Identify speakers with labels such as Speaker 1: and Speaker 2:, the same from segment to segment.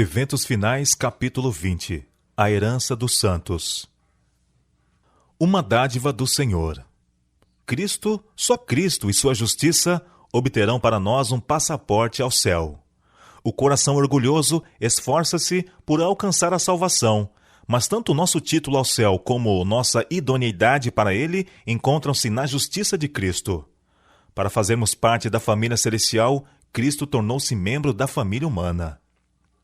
Speaker 1: Eventos Finais, capítulo 20. A herança dos santos. Uma dádiva do Senhor. Cristo, só Cristo e sua justiça obterão para nós um passaporte ao céu. O coração orgulhoso esforça-se por alcançar a salvação, mas tanto nosso título ao céu como nossa idoneidade para ele encontram-se na justiça de Cristo. Para fazermos parte da família celestial, Cristo tornou-se membro da família humana.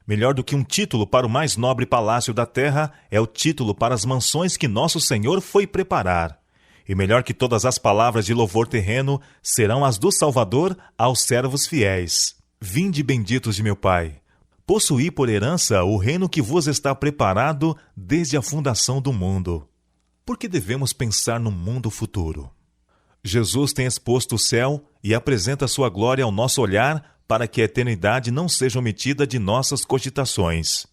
Speaker 1: Melhor do que um título para o mais nobre palácio da terra é o título para as mansões que nosso Senhor foi preparar. E melhor que todas as palavras de louvor terreno serão as do Salvador aos servos fiéis. Vinde benditos de meu Pai. Possuí por herança o reino que vos está preparado desde a fundação do mundo. Por que devemos pensar no mundo futuro? Jesus tem exposto o céu e apresenta sua glória ao nosso olhar para que a eternidade não seja omitida de nossas cogitações.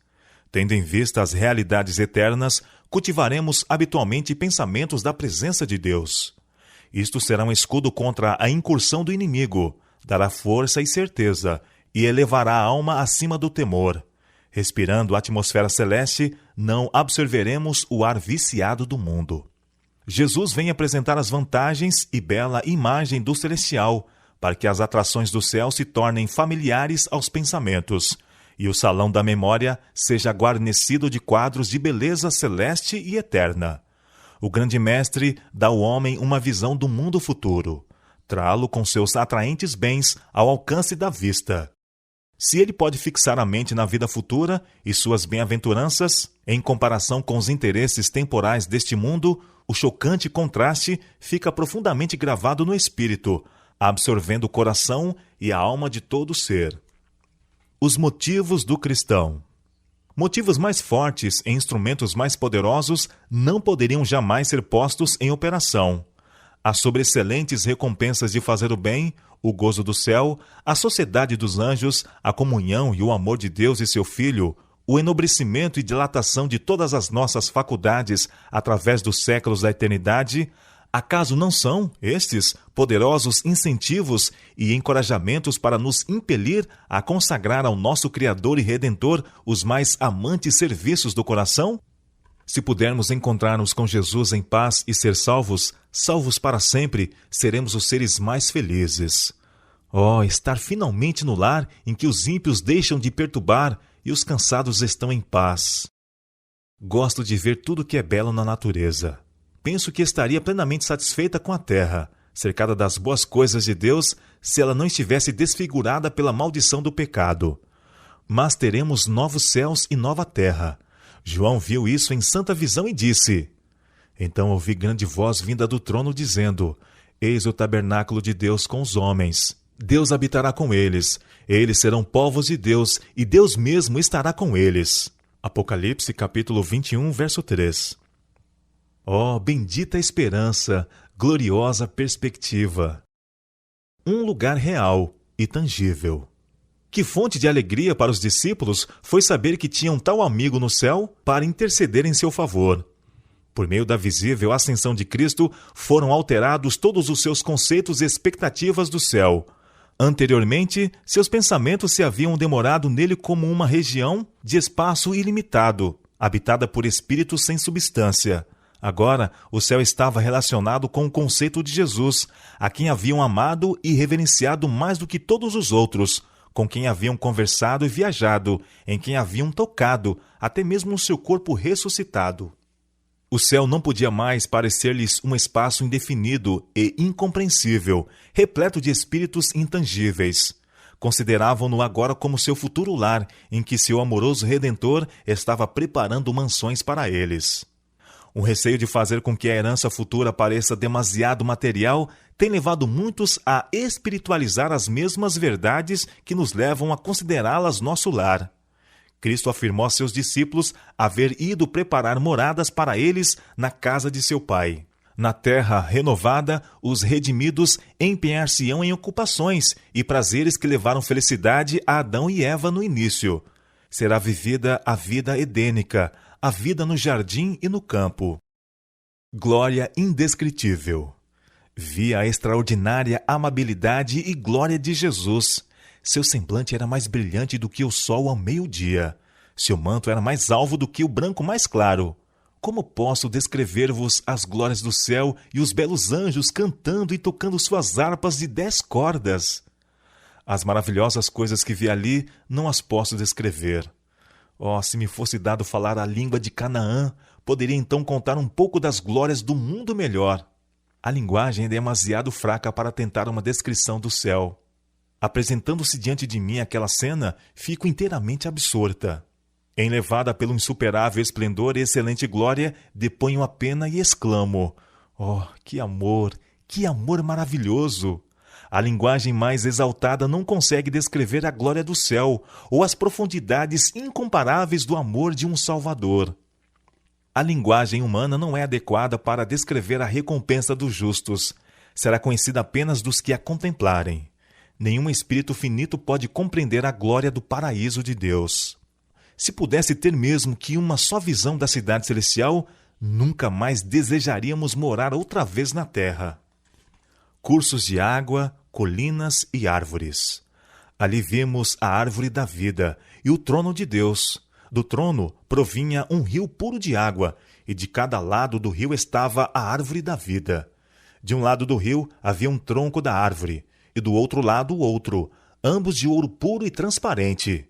Speaker 1: Tendo em vista as realidades eternas, cultivaremos habitualmente pensamentos da presença de Deus. Isto será um escudo contra a incursão do inimigo, dará força e certeza, e elevará a alma acima do temor. Respirando a atmosfera celeste, não absorveremos o ar viciado do mundo. Jesus vem apresentar as vantagens e bela imagem do celestial, para que as atrações do céu se tornem familiares aos pensamentos, e o salão da memória seja guarnecido de quadros de beleza celeste e eterna. O grande mestre dá ao homem uma visão do mundo futuro, trá-lo com seus atraentes bens ao alcance da vista. Se ele pode fixar a mente na vida futura e suas bem-aventuranças, em comparação com os interesses temporais deste mundo, o chocante contraste fica profundamente gravado no espírito, absorvendo o coração e a alma de todo ser. Os motivos do cristão. Motivos mais fortes e instrumentos mais poderosos não poderiam jamais ser postos em operação. As sobreexcelentes recompensas de fazer o bem, o gozo do céu, a sociedade dos anjos, a comunhão e o amor de Deus e seu Filho, o enobrecimento e dilatação de todas as nossas faculdades através dos séculos da eternidade, acaso não são estes poderosos incentivos e encorajamentos para nos impelir a consagrar ao nosso Criador e Redentor os mais amantes serviços do coração? Se pudermos encontrar-nos com Jesus em paz e ser salvos, salvos para sempre, seremos os seres mais felizes. Oh, estar finalmente no lar em que os ímpios deixam de perturbar e os cansados estão em paz. Gosto de ver tudo que é belo na natureza. Penso que estaria plenamente satisfeita com a terra, cercada das boas coisas de Deus, se ela não estivesse desfigurada pela maldição do pecado. Mas teremos novos céus e nova terra. João viu isso em santa visão e disse: Então ouvi grande voz vinda do trono dizendo: Eis o tabernáculo de Deus com os homens. Deus habitará com eles. Eles serão povos de Deus, e Deus mesmo estará com eles. Apocalipse capítulo 21, verso 3. Oh, bendita esperança, gloriosa perspectiva! Um lugar real e tangível. Que fonte de alegria para os discípulos foi saber que tinham tal amigo no céu para interceder em seu favor. Por meio da visível ascensão de Cristo, foram alterados todos os seus conceitos e expectativas do céu. Anteriormente, seus pensamentos se haviam demorado nele como uma região de espaço ilimitado, habitada por espíritos sem substância. Agora, o céu estava relacionado com o conceito de Jesus, a quem haviam amado e reverenciado mais do que todos os outros, com quem haviam conversado e viajado, em quem haviam tocado, até mesmo o seu corpo ressuscitado. O céu não podia mais parecer-lhes um espaço indefinido e incompreensível, repleto de espíritos intangíveis. Consideravam-no agora como seu futuro lar, em que seu amoroso Redentor estava preparando mansões para eles. O receio de fazer com que a herança futura pareça demasiado material tem levado muitos a espiritualizar as mesmas verdades que nos levam a considerá-las nosso lar. Cristo afirmou a seus discípulos haver ido preparar moradas para eles na casa de seu Pai. Na terra renovada, os redimidos empenhar-se-ão em ocupações e prazeres que levaram felicidade a Adão e Eva no início. Será vivida a vida edênica, a vida no jardim e no campo. Glória indescritível. Vi a extraordinária amabilidade e glória de Jesus. Seu semblante era mais brilhante do que o sol ao meio-dia. Seu manto era mais alvo do que o branco mais claro. Como posso descrever-vos as glórias do céu e os belos anjos cantando e tocando suas harpas de 10 cordas? As maravilhosas coisas que vi ali não as posso descrever. Oh, se me fosse dado falar a língua de Canaã, poderia então contar um pouco das glórias do mundo melhor. A linguagem é demasiado fraca para tentar uma descrição do céu. Apresentando-se diante de mim aquela cena, fico inteiramente absorta. Enlevada pelo insuperável esplendor e excelente glória, deponho a pena e exclamo: oh, que amor maravilhoso! A linguagem mais exaltada não consegue descrever a glória do céu ou as profundidades incomparáveis do amor de um Salvador. A linguagem humana não é adequada para descrever a recompensa dos justos. Será conhecida apenas dos que a contemplarem. Nenhum espírito finito pode compreender a glória do paraíso de Deus. Se pudesse ter mesmo que uma só visão da cidade celestial, nunca mais desejaríamos morar outra vez na terra. Cursos de água, colinas e árvores. Ali vimos a árvore da vida e o trono de Deus. Do trono provinha um rio puro de água, e de cada lado do rio estava a árvore da vida. De um lado do rio havia um tronco da árvore, e do outro lado o outro, ambos de ouro puro e transparente.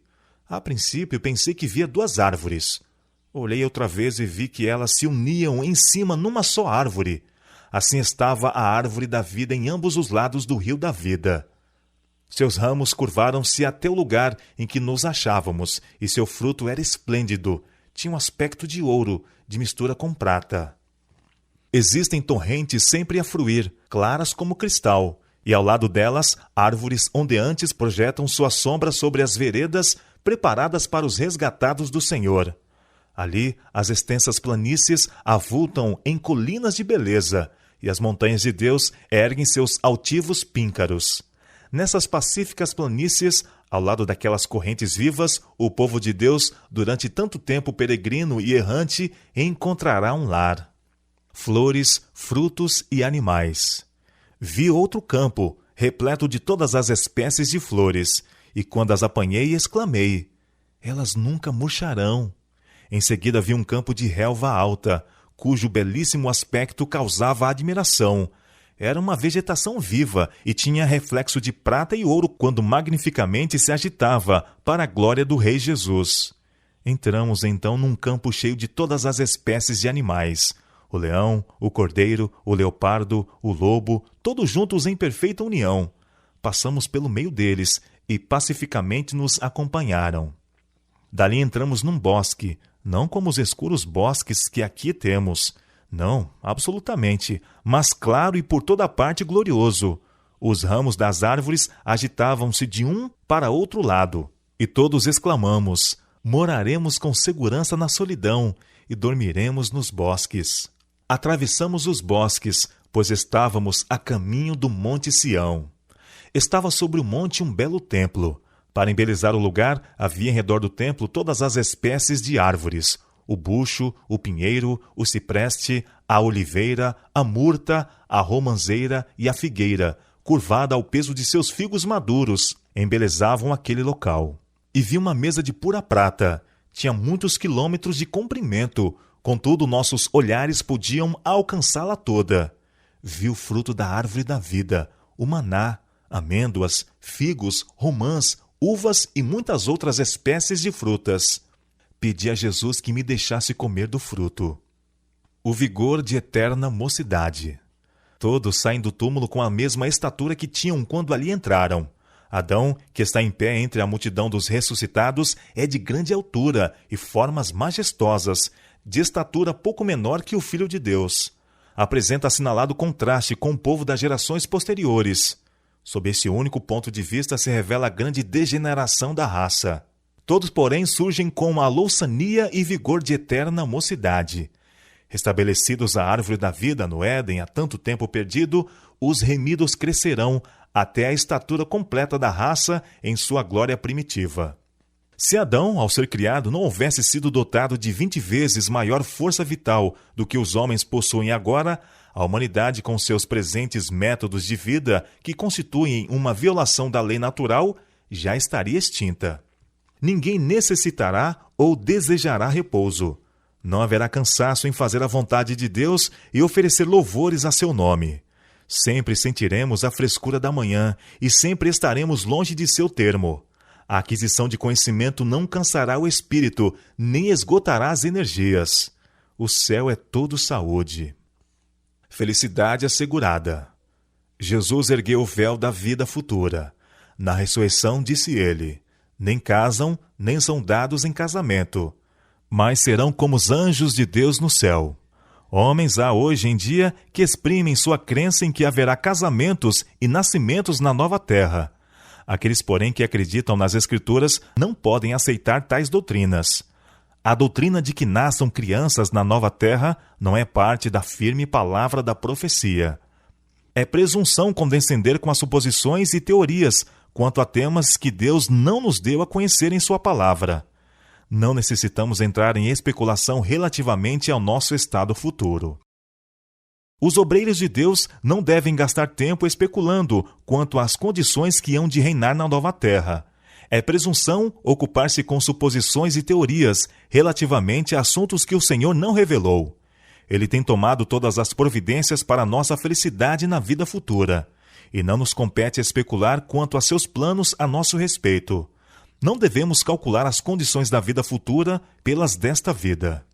Speaker 1: A princípio pensei que via 2 árvores. Olhei outra vez e vi que elas se uniam em cima numa só árvore. Assim estava a árvore da vida em ambos os lados do rio da vida. Seus ramos curvaram-se até o lugar em que nos achávamos, e seu fruto era esplêndido, tinha um aspecto de ouro, de mistura com prata. Existem torrentes sempre a fluir, claras como cristal, e ao lado delas, árvores ondeantes projetam sua sombra sobre as veredas preparadas para os resgatados do Senhor. Ali, as extensas planícies avultam em colinas de beleza, e as montanhas de Deus erguem seus altivos píncaros. Nessas pacíficas planícies, ao lado daquelas correntes vivas, o povo de Deus, durante tanto tempo peregrino e errante, encontrará um lar. Flores, frutos e animais. Vi outro campo, repleto de todas as espécies de flores, e quando as apanhei, exclamei: elas nunca murcharão. Em seguida vi um campo de relva alta, cujo belíssimo aspecto causava admiração. Era uma vegetação viva e tinha reflexo de prata e ouro quando magnificamente se agitava para a glória do Rei Jesus. Entramos então num campo cheio de todas as espécies de animais. O leão, o cordeiro, o leopardo, o lobo, todos juntos em perfeita união. Passamos pelo meio deles e pacificamente nos acompanharam. Dali entramos num bosque, não como os escuros bosques que aqui temos. Não, absolutamente, mas claro e por toda parte glorioso. Os ramos das árvores agitavam-se de um para outro lado, e todos exclamamos: moraremos com segurança na solidão e dormiremos nos bosques. Atravessamos os bosques, pois estávamos a caminho do Monte Sião. Estava sobre o monte um belo templo. Para embelezar o lugar, havia em redor do templo todas as espécies de árvores: o bucho, o pinheiro, o cipreste, a oliveira, a murta, a romanceira e a figueira, curvada ao peso de seus figos maduros, embelezavam aquele local. E vi uma mesa de pura prata. Tinha muitos quilômetros de comprimento, contudo nossos olhares podiam alcançá-la toda. Vi o fruto da árvore da vida, o maná, amêndoas, figos, romãs, uvas e muitas outras espécies de frutas. Pedi a Jesus que me deixasse comer do fruto. O vigor de eterna mocidade. Todos saem do túmulo com a mesma estatura que tinham quando ali entraram. Adão, que está em pé entre a multidão dos ressuscitados, é de grande altura e formas majestosas, de estatura pouco menor que o Filho de Deus. Apresenta assinalado contraste com o povo das gerações posteriores. Sob esse único ponto de vista se revela a grande degeneração da raça. Todos, porém, surgem com a louçania e vigor de eterna mocidade. Restabelecidos a árvore da vida no Éden há tanto tempo perdido, os remidos crescerão até a estatura completa da raça em sua glória primitiva. Se Adão, ao ser criado, não houvesse sido dotado de 20 vezes maior força vital do que os homens possuem agora, a humanidade, com seus presentes métodos de vida, que constituem uma violação da lei natural, já estaria extinta. Ninguém necessitará ou desejará repouso. Não haverá cansaço em fazer a vontade de Deus e oferecer louvores a seu nome. Sempre sentiremos a frescura da manhã e sempre estaremos longe de seu termo. A aquisição de conhecimento não cansará o espírito, nem esgotará as energias. O céu é todo saúde. Felicidade assegurada. Jesus ergueu o véu da vida futura. Na ressurreição, disse ele: nem casam, nem são dados em casamento, mas serão como os anjos de Deus no céu. Homens há hoje em dia que exprimem sua crença em que haverá casamentos e nascimentos na nova terra. Aqueles, porém, que acreditam nas Escrituras não podem aceitar tais doutrinas. A doutrina de que nasçam crianças na nova terra não é parte da firme palavra da profecia. É presunção condescender com as suposições e teorias quanto a temas que Deus não nos deu a conhecer em sua palavra. Não necessitamos entrar em especulação relativamente ao nosso estado futuro. Os obreiros de Deus não devem gastar tempo especulando quanto às condições que hão de reinar na nova terra. É presunção ocupar-se com suposições e teorias relativamente a assuntos que o Senhor não revelou. Ele tem tomado todas as providências para a nossa felicidade na vida futura, e não nos compete especular quanto a seus planos a nosso respeito. Não devemos calcular as condições da vida futura pelas desta vida.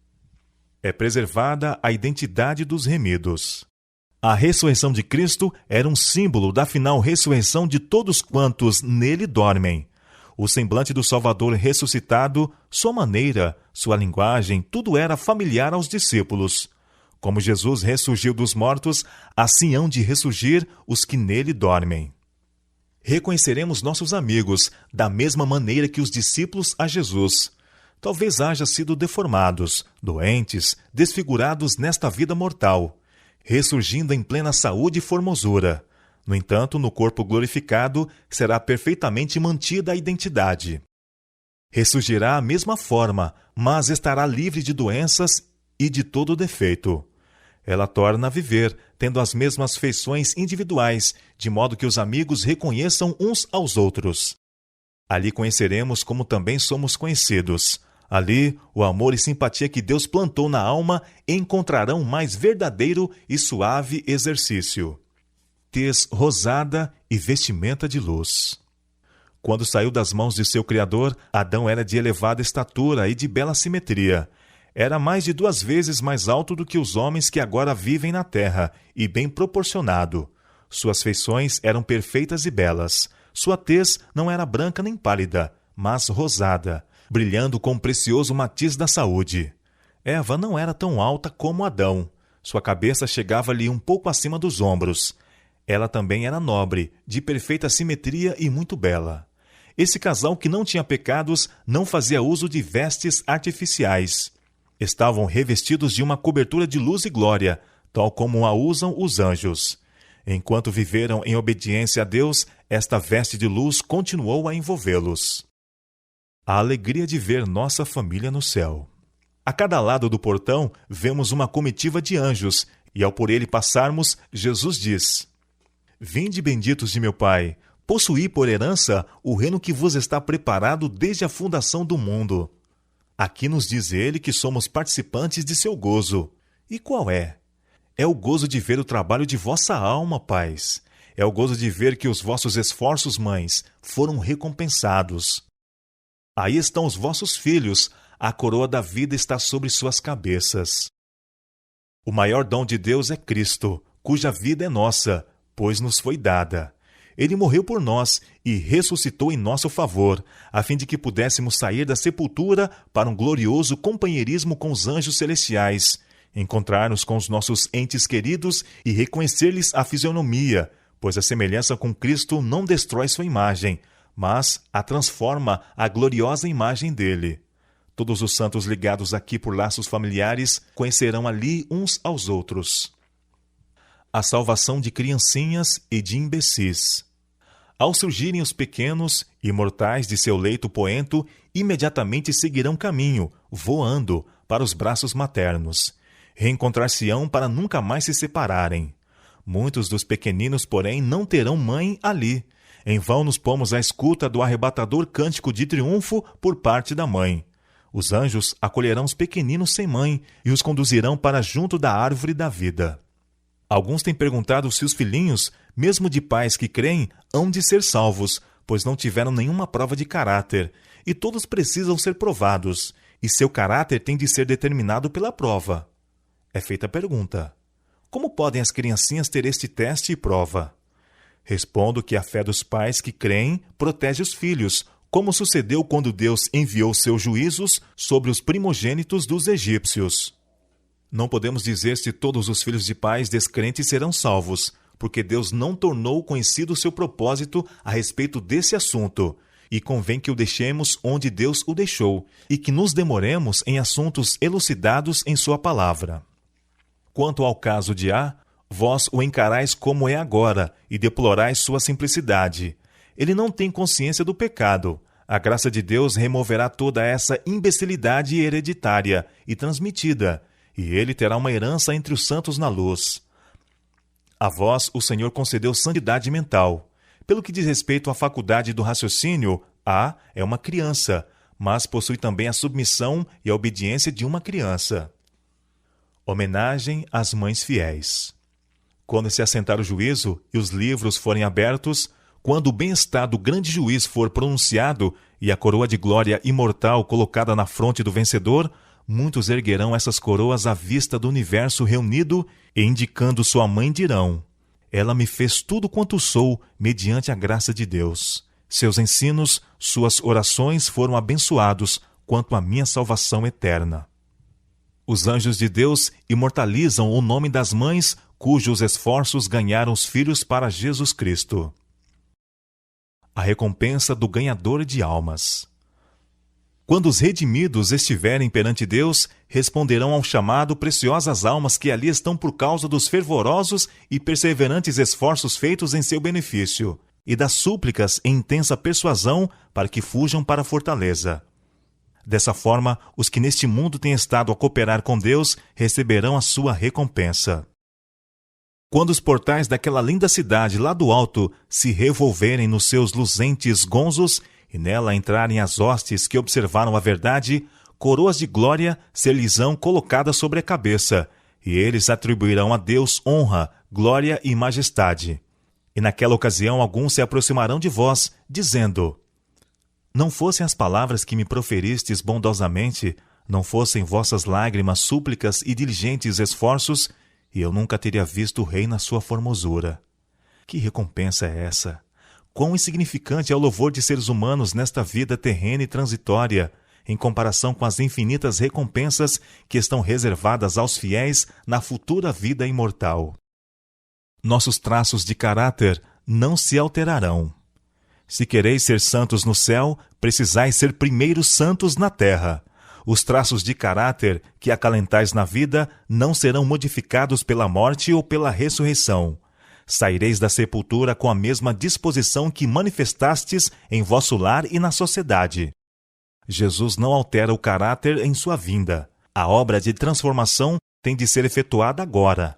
Speaker 1: É preservada a identidade dos remidos. A ressurreição de Cristo era um símbolo da final ressurreição de todos quantos nele dormem. O semblante do Salvador ressuscitado, sua maneira, sua linguagem, tudo era familiar aos discípulos. Como Jesus ressurgiu dos mortos, assim hão de ressurgir os que nele dormem. Reconheceremos nossos amigos da mesma maneira que os discípulos a Jesus. Talvez haja sido deformados, doentes, desfigurados nesta vida mortal, ressurgindo em plena saúde e formosura. No entanto, no corpo glorificado será perfeitamente mantida a identidade. Ressurgirá à mesma forma, mas estará livre de doenças e de todo defeito. Ela torna a viver, tendo as mesmas feições individuais, de modo que os amigos reconheçam uns aos outros. Ali conheceremos como também somos conhecidos. Ali, o amor e simpatia que Deus plantou na alma encontrarão mais verdadeiro e suave exercício. Tez rosada e vestimenta de luz. Quando saiu das mãos de seu Criador, Adão era de elevada estatura e de bela simetria. Era mais de 2 vezes mais alto do que os homens que agora vivem na terra, e bem proporcionado. Suas feições eram perfeitas e belas. Sua tez não era branca nem pálida, mas rosada, brilhando com o precioso matiz da saúde. Eva não era tão alta como Adão. Sua cabeça chegava-lhe um pouco acima dos ombros. Ela também era nobre, de perfeita simetria e muito bela. Esse casal que não tinha pecados não fazia uso de vestes artificiais. Estavam revestidos de uma cobertura de luz e glória, tal como a usam os anjos. Enquanto viveram em obediência a Deus, esta veste de luz continuou a envolvê-los. A alegria de ver nossa família no céu. A cada lado do portão, vemos uma comitiva de anjos, e ao por ele passarmos, Jesus diz: Vinde, benditos de meu Pai, possuí por herança o reino que vos está preparado desde a fundação do mundo. Aqui nos diz ele que somos participantes de seu gozo. E qual é? É o gozo de ver o trabalho de vossa alma, pais. É o gozo de ver que os vossos esforços, mães, foram recompensados. Aí estão os vossos filhos, a coroa da vida está sobre suas cabeças. O maior dom de Deus é Cristo, cuja vida é nossa, pois nos foi dada. Ele morreu por nós e ressuscitou em nosso favor, a fim de que pudéssemos sair da sepultura para um glorioso companheirismo com os anjos celestiais, encontrar-nos com os nossos entes queridos e reconhecer-lhes a fisionomia, pois a semelhança com Cristo não destrói sua imagem, mas a transforma à gloriosa imagem dele. Todos os santos ligados aqui por laços familiares conhecerão ali uns aos outros. A salvação de criancinhas e de imbecis. Ao surgirem os pequenos, imortais de seu leito poento, imediatamente seguirão caminho, voando, para os braços maternos. Reencontrar-se-ão para nunca mais se separarem. Muitos dos pequeninos, porém, não terão mãe ali. Em vão nos pomos à escuta do arrebatador cântico de triunfo por parte da mãe. Os anjos acolherão os pequeninos sem mãe e os conduzirão para junto da árvore da vida. Alguns têm perguntado se os filhinhos, mesmo de pais que creem, hão de ser salvos, pois não tiveram nenhuma prova de caráter, e todos precisam ser provados, e seu caráter tem de ser determinado pela prova. É feita a pergunta: como podem as criancinhas ter este teste e prova? Respondo que a fé dos pais que creem protege os filhos, como sucedeu quando Deus enviou seus juízos sobre os primogênitos dos egípcios. Não podemos dizer se todos os filhos de pais descrentes serão salvos, porque Deus não tornou conhecido seu propósito a respeito desse assunto, e convém que o deixemos onde Deus o deixou, e que nos demoremos em assuntos elucidados em sua palavra. Quanto ao caso de A, vós o encarais como é agora, e deplorais sua simplicidade. Ele não tem consciência do pecado. A graça de Deus removerá toda essa imbecilidade hereditária e transmitida, e ele terá uma herança entre os santos na luz. A vós o Senhor concedeu santidade mental. Pelo que diz respeito à faculdade do raciocínio, A é uma criança, mas possui também a submissão e a obediência de uma criança. Homenagem às mães fiéis. Quando se assentar o juízo e os livros forem abertos, quando o bem-estar do grande juiz for pronunciado e a coroa de glória imortal colocada na fronte do vencedor, muitos erguerão essas coroas à vista do universo reunido e, indicando sua mãe, dirão: ela me fez tudo quanto sou mediante a graça de Deus. Seus ensinos, suas orações foram abençoados quanto à minha salvação eterna. Os anjos de Deus imortalizam o nome das mães cujos esforços ganharam os filhos para Jesus Cristo. A recompensa do ganhador de almas. Quando os redimidos estiverem perante Deus, responderão ao chamado preciosas almas que ali estão por causa dos fervorosos e perseverantes esforços feitos em seu benefício, e das súplicas em intensa persuasão para que fujam para a fortaleza. Dessa forma, os que neste mundo têm estado a cooperar com Deus receberão a sua recompensa. Quando os portais daquela linda cidade lá do alto se revolverem nos seus luzentes gonzos e nela entrarem as hostes que observaram a verdade, coroas de glória ser-lhes-ão colocadas sobre a cabeça, e eles atribuirão a Deus honra, glória e majestade. E naquela ocasião alguns se aproximarão de vós, dizendo: não fossem as palavras que me proferistes bondosamente, não fossem vossas lágrimas, súplicas e diligentes esforços, e eu nunca teria visto o rei na sua formosura. Que recompensa é essa? Quão insignificante é o louvor de seres humanos nesta vida terrena e transitória, em comparação com as infinitas recompensas que estão reservadas aos fiéis na futura vida imortal. Nossos traços de caráter não se alterarão. Se quereis ser santos no céu, precisais ser primeiro santos na terra. Os traços de caráter que acalentais na vida não serão modificados pela morte ou pela ressurreição. Saireis da sepultura com a mesma disposição que manifestastes em vosso lar e na sociedade. Jesus não altera o caráter em sua vinda. A obra de transformação tem de ser efetuada agora.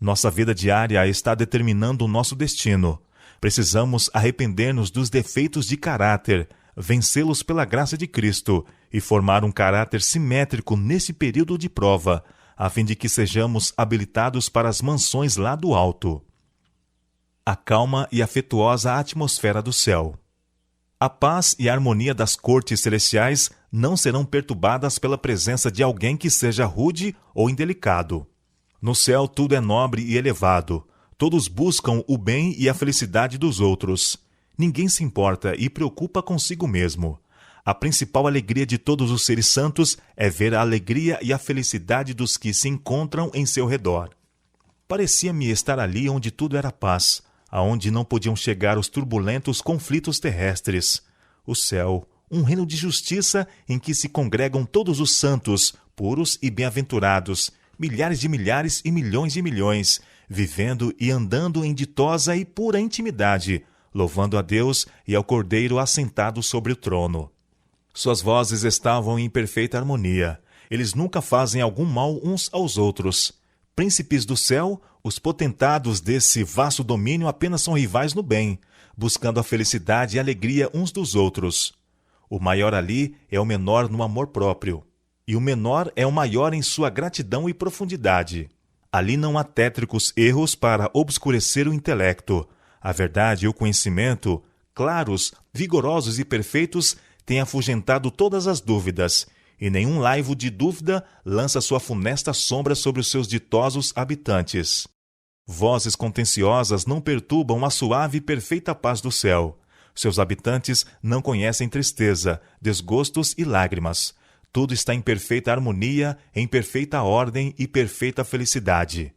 Speaker 1: Nossa vida diária está determinando o nosso destino. Precisamos arrepender-nos dos defeitos de caráter, vencê-los pela graça de Cristo e formar um caráter simétrico nesse período de prova, a fim de que sejamos habilitados para as mansões lá do alto. A calma e afetuosa atmosfera do céu. A paz e a harmonia das cortes celestiais não serão perturbadas pela presença de alguém que seja rude ou indelicado. No céu tudo é nobre e elevado. Todos buscam o bem e a felicidade dos outros. Ninguém se importa e preocupa consigo mesmo. A principal alegria de todos os seres santos é ver a alegria e a felicidade dos que se encontram em seu redor. Parecia-me estar ali onde tudo era paz, aonde não podiam chegar os turbulentos conflitos terrestres. O céu, um reino de justiça em que se congregam todos os santos, puros e bem-aventurados, milhares de milhares e milhões de milhões, vivendo e andando em ditosa e pura intimidade, louvando a Deus e ao Cordeiro assentado sobre o trono. Suas vozes estavam em perfeita harmonia. Eles nunca fazem algum mal uns aos outros. Príncipes do céu, os potentados desse vasto domínio apenas são rivais no bem, buscando a felicidade e a alegria uns dos outros. O maior ali é o menor no amor próprio, e o menor é o maior em sua gratidão e profundidade. Ali não há tétricos erros para obscurecer o intelecto. A verdade e o conhecimento, claros, vigorosos e perfeitos, têm afugentado todas as dúvidas, e nenhum laivo de dúvida lança sua funesta sombra sobre os seus ditosos habitantes. Vozes contenciosas não perturbam a suave e perfeita paz do céu. Seus habitantes não conhecem tristeza, desgostos e lágrimas. Tudo está em perfeita harmonia, em perfeita ordem e perfeita felicidade.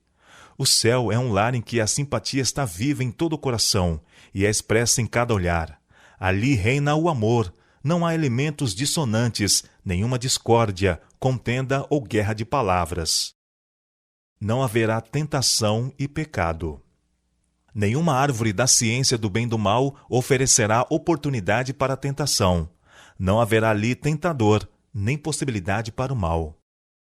Speaker 1: O céu é um lar em que a simpatia está viva em todo o coração e é expressa em cada olhar. Ali reina o amor, não há elementos dissonantes, nenhuma discórdia, contenda ou guerra de palavras. Não haverá tentação e pecado. Nenhuma árvore da ciência do bem e do mal oferecerá oportunidade para a tentação. Não haverá ali tentador, nem possibilidade para o mal.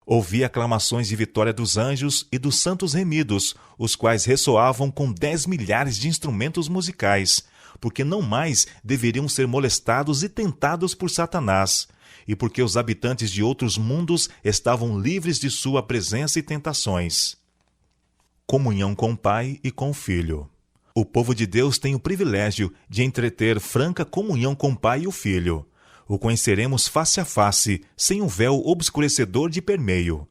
Speaker 1: Ouvi aclamações de vitória dos anjos e dos santos remidos, os quais ressoavam com 10 milhares de instrumentos musicais, porque não mais deveriam ser molestados e tentados por Satanás, e porque os habitantes de outros mundos estavam livres de sua presença e tentações. Comunhão com o Pai e com o Filho. O povo de Deus tem o privilégio de entreter franca comunhão com o Pai e o Filho. O conheceremos face a face, sem um véu obscurecedor de permeio.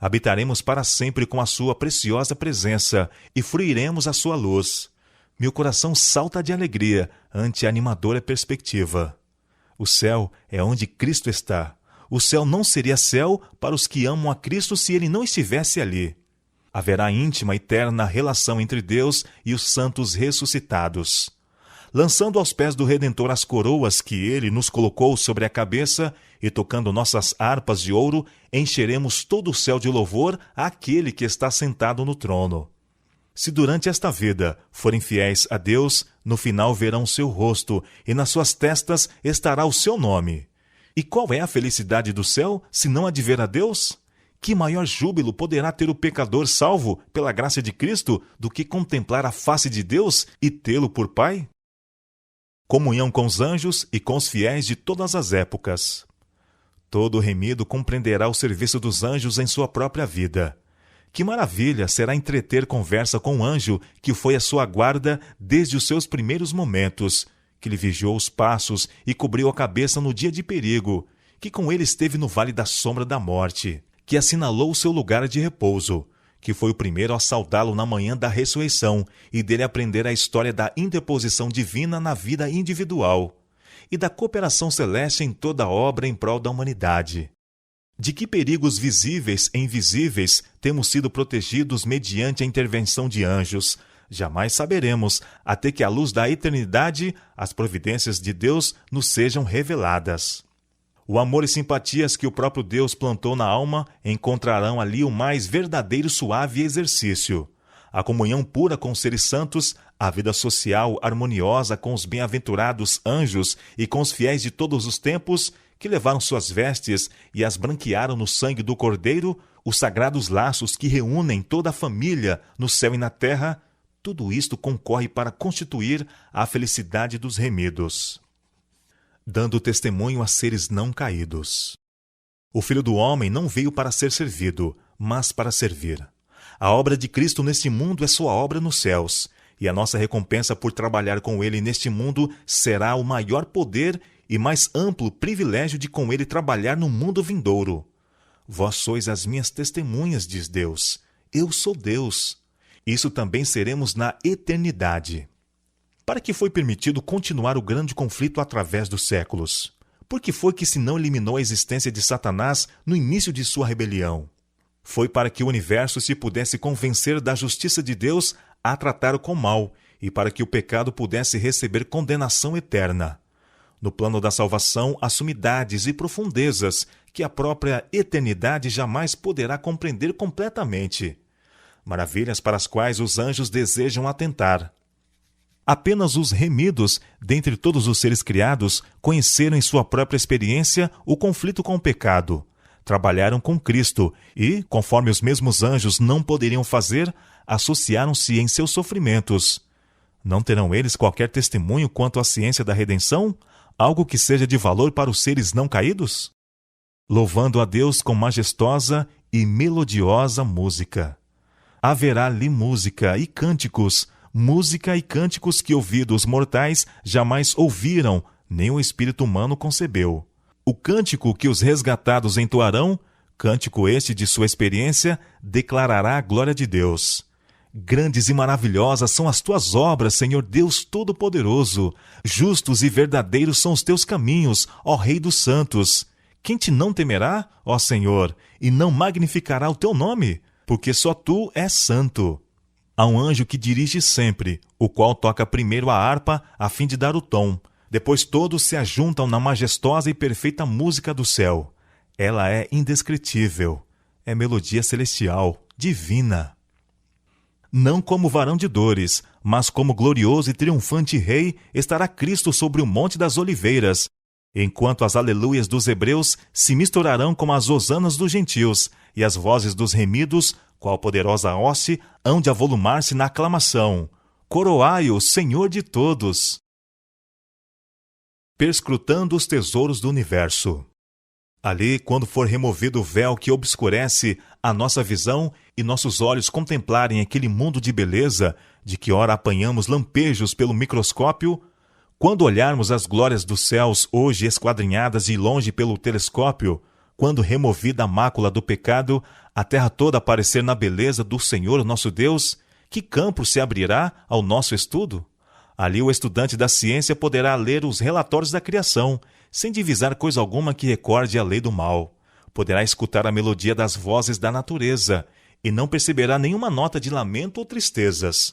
Speaker 1: Habitaremos para sempre com a sua preciosa presença e fruiremos a sua luz. Meu coração salta de alegria ante a animadora perspectiva. O céu é onde Cristo está. O céu não seria céu para os que amam a Cristo se ele não estivesse ali. Haverá íntima e eterna relação entre Deus e os santos ressuscitados. Lançando aos pés do Redentor as coroas que ele nos colocou sobre a cabeça e tocando nossas harpas de ouro, encheremos todo o céu de louvor àquele que está sentado no trono. Se durante esta vida forem fiéis a Deus, no final verão seu rosto e nas suas testas estará o seu nome. E qual é a felicidade do céu, se não a de ver a Deus? Que maior júbilo poderá ter o pecador salvo pela graça de Cristo do que contemplar a face de Deus e tê-lo por Pai? Comunhão com os anjos e com os fiéis de todas as épocas. Todo remido compreenderá o serviço dos anjos em sua própria vida. Que maravilha será entreter conversa com um anjo que foi a sua guarda desde os seus primeiros momentos, que lhe vigiou os passos e cobriu a cabeça no dia de perigo, que com ele esteve no vale da sombra da morte, que assinalou o seu lugar de repouso, que foi o primeiro a saudá-lo na manhã da ressurreição e dele aprender a história da interposição divina na vida individual e da cooperação celeste em toda a obra em prol da humanidade. De que perigos visíveis e invisíveis temos sido protegidos mediante a intervenção de anjos, jamais saberemos, até que à luz da eternidade as providências de Deus nos sejam reveladas. O amor e simpatias que o próprio Deus plantou na alma encontrarão ali o mais verdadeiro suave exercício. A comunhão pura com os seres santos, a vida social harmoniosa com os bem-aventurados anjos e com os fiéis de todos os tempos, que levaram suas vestes e as branquearam no sangue do Cordeiro, os sagrados laços que reúnem toda a família no céu e na terra, tudo isto concorre para constituir a felicidade dos remidos. Dando testemunho a seres não caídos. O Filho do Homem não veio para ser servido, mas para servir. A obra de Cristo neste mundo é sua obra nos céus, e a nossa recompensa por trabalhar com ele neste mundo será o maior poder e mais amplo privilégio de com ele trabalhar no mundo vindouro. Vós sois as minhas testemunhas, diz Deus. Eu sou Deus. Isso também seremos na eternidade. Para que foi permitido continuar o grande conflito através dos séculos? Por que foi que se não eliminou a existência de Satanás no início de sua rebelião? Foi para que o universo se pudesse convencer da justiça de Deus a tratar com mal e para que o pecado pudesse receber condenação eterna. No plano da salvação, há sumidades e profundezas que a própria eternidade jamais poderá compreender completamente. Maravilhas para as quais os anjos desejam atentar. Apenas os remidos, dentre todos os seres criados, conheceram em sua própria experiência o conflito com o pecado. Trabalharam com Cristo e, conforme os mesmos anjos não poderiam fazer, associaram-se em seus sofrimentos. Não terão eles qualquer testemunho quanto à ciência da redenção? algo que seja de valor para os seres não caídos? Louvando a Deus com majestosa e melodiosa música. Haverá ali música e cânticos que ouvidos mortais jamais ouviram, nem o espírito humano concebeu. O cântico que os resgatados entoarão, cântico este de sua experiência, declarará a glória de Deus. Grandes e maravilhosas são as tuas obras, Senhor Deus Todo-Poderoso. Justos e verdadeiros são os teus caminhos, ó Rei dos Santos. Quem te não temerá, ó Senhor, e não magnificará o teu nome? Porque só tu és santo. Há um anjo que dirige sempre, o qual toca primeiro a harpa a fim de dar o tom. Depois todos se ajuntam na majestosa e perfeita música do céu. Ela é indescritível, é melodia celestial, divina. Não como varão de dores, mas como glorioso e triunfante rei, estará Cristo sobre o Monte das Oliveiras, enquanto as aleluias dos hebreus se misturarão com as hosanas dos gentios, e as vozes dos remidos, qual poderosa hoste, hão de avolumar-se na aclamação. Coroai-o, Senhor de todos! Perscrutando os tesouros do universo. Ali, quando for removido o véu que obscurece a nossa visão e nossos olhos contemplarem aquele mundo de beleza, de que ora apanhamos lampejos pelo microscópio, quando olharmos as glórias dos céus hoje esquadrinhadas de longe pelo telescópio, quando removida a mácula do pecado, a terra toda aparecer na beleza do Senhor nosso Deus, que campo se abrirá ao nosso estudo? Ali o estudante da ciência poderá ler os relatórios da criação, sem divisar coisa alguma que recorde a lei do mal. Poderá escutar a melodia das vozes da natureza, e não perceberá nenhuma nota de lamento ou tristezas.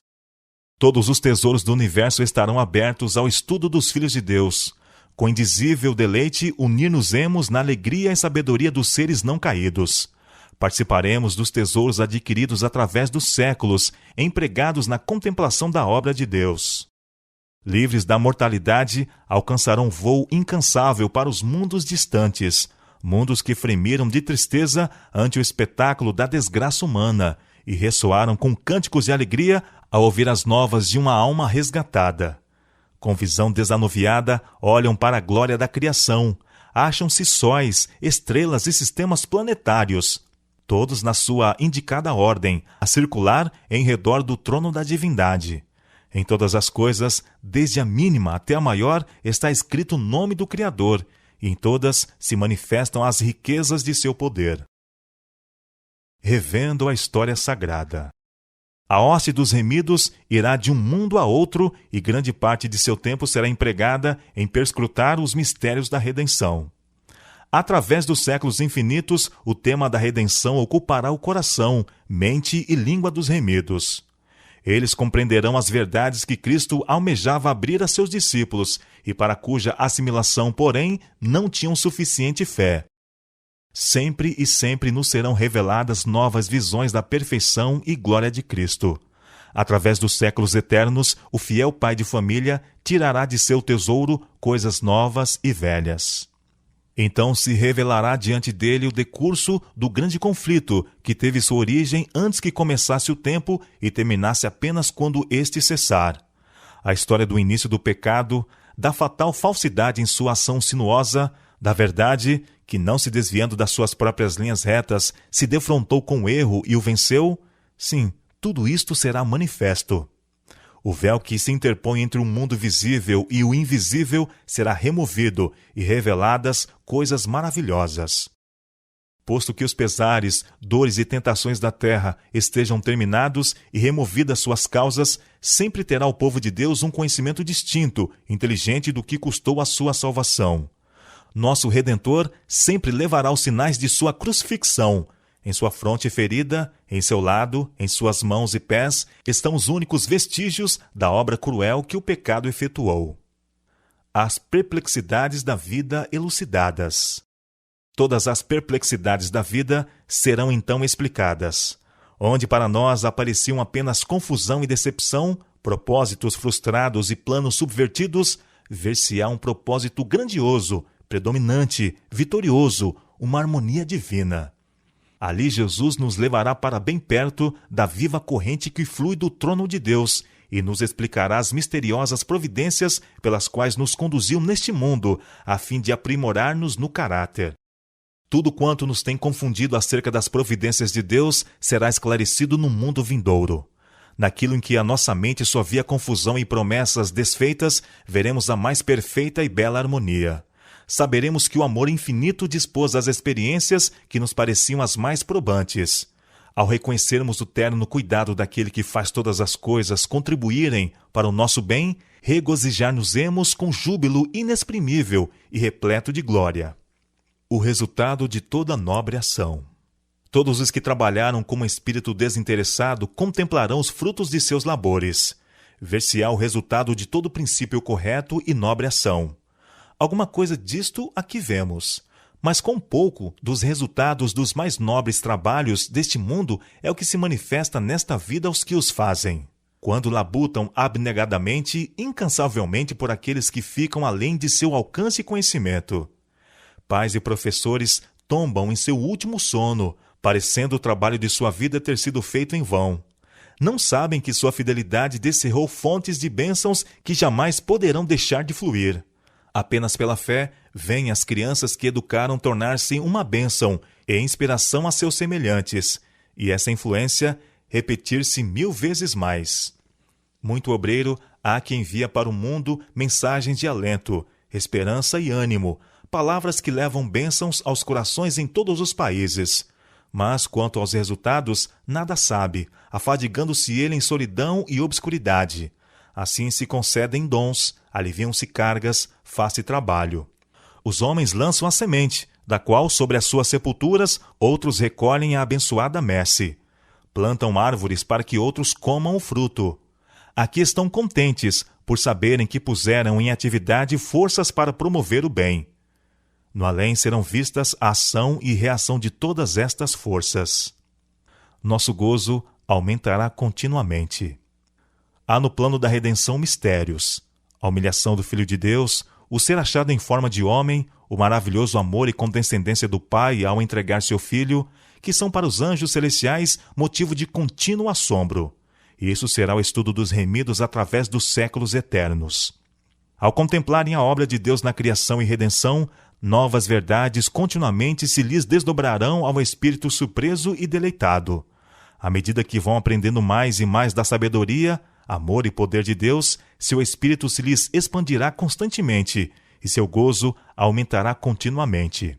Speaker 1: Todos os tesouros do universo estarão abertos ao estudo dos filhos de Deus. Com indizível deleite, unir-nos-emos na alegria e sabedoria dos seres não caídos. Participaremos dos tesouros adquiridos através dos séculos, empregados na contemplação da obra de Deus. Livres da mortalidade, alcançarão voo incansável para os mundos distantes, mundos que fremiram de tristeza ante o espetáculo da desgraça humana e ressoaram com cânticos de alegria ao ouvir as novas de uma alma resgatada. Com visão desanuviada, olham para a glória da criação, acham-se sóis, estrelas e sistemas planetários, todos na sua indicada ordem, a circular em redor do trono da divindade. Em todas as coisas, desde a mínima até a maior, está escrito o nome do Criador, e em todas se manifestam as riquezas de seu poder. Revendo a história sagrada. A hoste dos remidos irá de um mundo a outro, e grande parte de seu tempo será empregada em perscrutar os mistérios da redenção. Através dos séculos infinitos, o tema da redenção ocupará o coração, mente e língua dos remidos. Eles compreenderão as verdades que Cristo almejava abrir a seus discípulos e para cuja assimilação, porém, não tinham suficiente fé. Sempre e sempre nos serão reveladas novas visões da perfeição e glória de Cristo. Através dos séculos eternos, o fiel pai de família tirará de seu tesouro coisas novas e velhas. Então se revelará diante dele o decurso do grande conflito que teve sua origem antes que começasse o tempo e terminasse apenas quando este cessar. A história do início do pecado, da fatal falsidade em sua ação sinuosa, da verdade que, não se desviando das suas próprias linhas retas, se defrontou com o erro e o venceu, sim, tudo isto será manifesto. O véu que se interpõe entre o mundo visível e o invisível será removido e reveladas coisas maravilhosas. Posto que os pesares, dores e tentações da terra estejam terminados e removidas suas causas, sempre terá o povo de Deus um conhecimento distinto, inteligente do que custou a sua salvação. Nosso Redentor sempre levará os sinais de sua crucifixão. Em sua fronte ferida, em seu lado, em suas mãos e pés, estão os únicos vestígios da obra cruel que o pecado efetuou. As perplexidades da vida elucidadas. Todas as perplexidades da vida serão então explicadas. Onde para nós apareciam apenas confusão e decepção, propósitos frustrados e planos subvertidos, ver-se-á um propósito grandioso, predominante, vitorioso, uma harmonia divina. Ali Jesus nos levará para bem perto da viva corrente que flui do trono de Deus e nos explicará as misteriosas providências pelas quais nos conduziu neste mundo, a fim de aprimorar-nos no caráter. Tudo quanto nos tem confundido acerca das providências de Deus será esclarecido no mundo vindouro. Naquilo em que a nossa mente só via confusão e promessas desfeitas, veremos a mais perfeita e bela harmonia. Saberemos que o amor infinito dispôs as experiências que nos pareciam as mais probantes. Ao reconhecermos o terno cuidado daquele que faz todas as coisas contribuírem para o nosso bem, regozijar-nos-emos com júbilo inexprimível e repleto de glória. O resultado de toda nobre ação. Todos os que trabalharam com um espírito desinteressado contemplarão os frutos de seus labores. Ver-se-á o resultado de todo princípio correto e nobre ação. Alguma coisa disto aqui vemos, mas com pouco dos resultados dos mais nobres trabalhos deste mundo é o que se manifesta nesta vida aos que os fazem, quando labutam abnegadamente, incansavelmente por aqueles que ficam além de seu alcance e conhecimento. Pais e professores tombam em seu último sono, parecendo o trabalho de sua vida ter sido feito em vão. Não sabem que sua fidelidade descerrou fontes de bênçãos que jamais poderão deixar de fluir. Apenas pela fé, veem as crianças que educaram tornar-se uma bênção e inspiração a seus semelhantes, e essa influência repetir-se 1000 vezes mais. Muito obreiro há que envia para o mundo mensagens de alento, esperança e ânimo, palavras que levam bênçãos aos corações em todos os países. Mas, quanto aos resultados, nada sabe, afadigando-se ele em solidão e obscuridade. Assim se concedem dons, aliviam-se cargas, faz-se trabalho. Os homens lançam a semente, da qual, sobre as suas sepulturas, outros recolhem a abençoada messe. Plantam árvores para que outros comam o fruto. Aqui estão contentes, por saberem que puseram em atividade forças para promover o bem. No além serão vistas a ação e reação de todas estas forças. Nosso gozo aumentará continuamente. Há no plano da redenção mistérios: a humilhação do Filho de Deus, o ser achado em forma de homem, o maravilhoso amor e condescendência do Pai ao entregar seu Filho, que são para os anjos celestiais motivo de contínuo assombro. E isso será o estudo dos remidos através dos séculos eternos. Ao contemplarem a obra de Deus na criação e redenção, novas verdades continuamente se lhes desdobrarão ao espírito surpreso e deleitado. À medida que vão aprendendo mais e mais da sabedoria, amor e poder de Deus, seu espírito se lhes expandirá constantemente e seu gozo aumentará continuamente.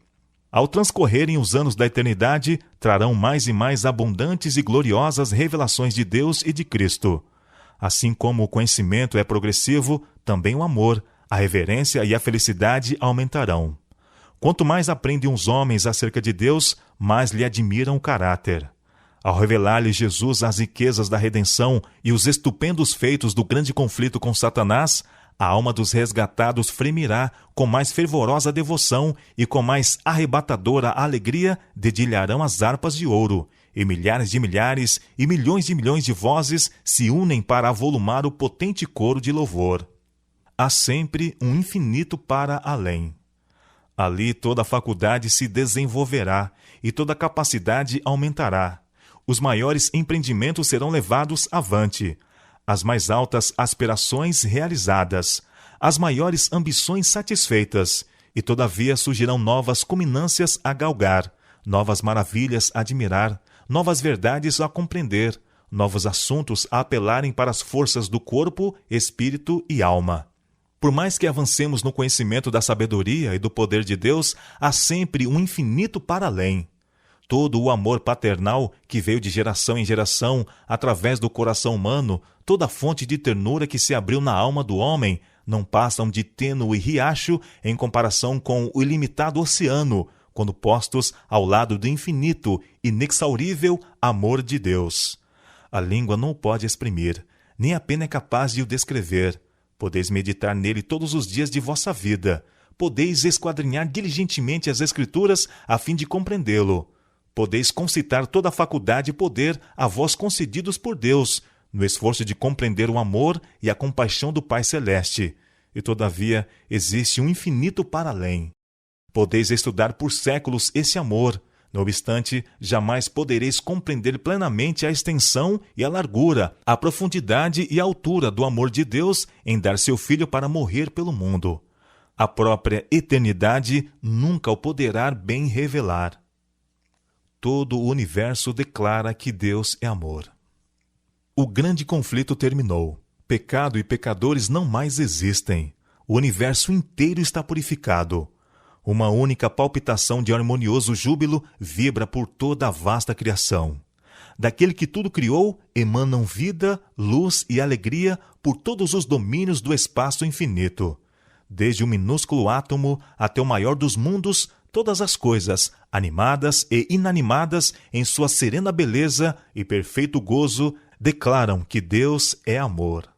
Speaker 1: Ao transcorrerem os anos da eternidade, trarão mais e mais abundantes e gloriosas revelações de Deus e de Cristo. Assim como o conhecimento é progressivo, também o amor, a reverência e a felicidade aumentarão. Quanto mais aprendem os homens acerca de Deus, mais lhe admiram o caráter. Ao revelar-lhe Jesus as riquezas da redenção e os estupendos feitos do grande conflito com Satanás, a alma dos resgatados fremirá com mais fervorosa devoção e com mais arrebatadora alegria dedilharão as harpas de ouro, e milhares de milhares e milhões de vozes se unem para avolumar o potente coro de louvor. Há sempre um infinito para além. Ali toda a faculdade se desenvolverá e toda a capacidade aumentará. Os maiores empreendimentos serão levados avante, as mais altas aspirações realizadas, as maiores ambições satisfeitas, e todavia surgirão novas culminâncias a galgar, novas maravilhas a admirar, novas verdades a compreender, novos assuntos a apelarem para as forças do corpo, espírito e alma. Por mais que avancemos no conhecimento da sabedoria e do poder de Deus, há sempre um infinito para além. Todo o amor paternal que veio de geração em geração, através do coração humano, toda a fonte de ternura que se abriu na alma do homem, não passam de tênue riacho em comparação com o ilimitado oceano, quando postos ao lado do infinito, inexaurível amor de Deus. A língua não o pode exprimir, nem a pena é capaz de o descrever. Podeis meditar nele todos os dias de vossa vida. Podeis esquadrinhar diligentemente as Escrituras a fim de compreendê-lo. Podeis concitar toda a faculdade e poder a vós concedidos por Deus, no esforço de compreender o amor e a compaixão do Pai Celeste. E, todavia, existe um infinito para além. Podeis estudar por séculos esse amor, No obstante, jamais podereis compreender plenamente a extensão e a largura, a profundidade e a altura do amor de Deus em dar seu Filho para morrer pelo mundo. A própria eternidade nunca o poderá bem revelar. Todo o universo declara que Deus é amor. O grande conflito terminou. Pecado e pecadores não mais existem. O universo inteiro está purificado. Uma única palpitação de harmonioso júbilo vibra por toda a vasta criação. Daquele que tudo criou, emanam vida, luz e alegria por todos os domínios do espaço infinito. Desde o minúsculo átomo até o maior dos mundos, todas as coisas, animadas e inanimadas, em sua serena beleza e perfeito gozo, declaram que Deus é amor.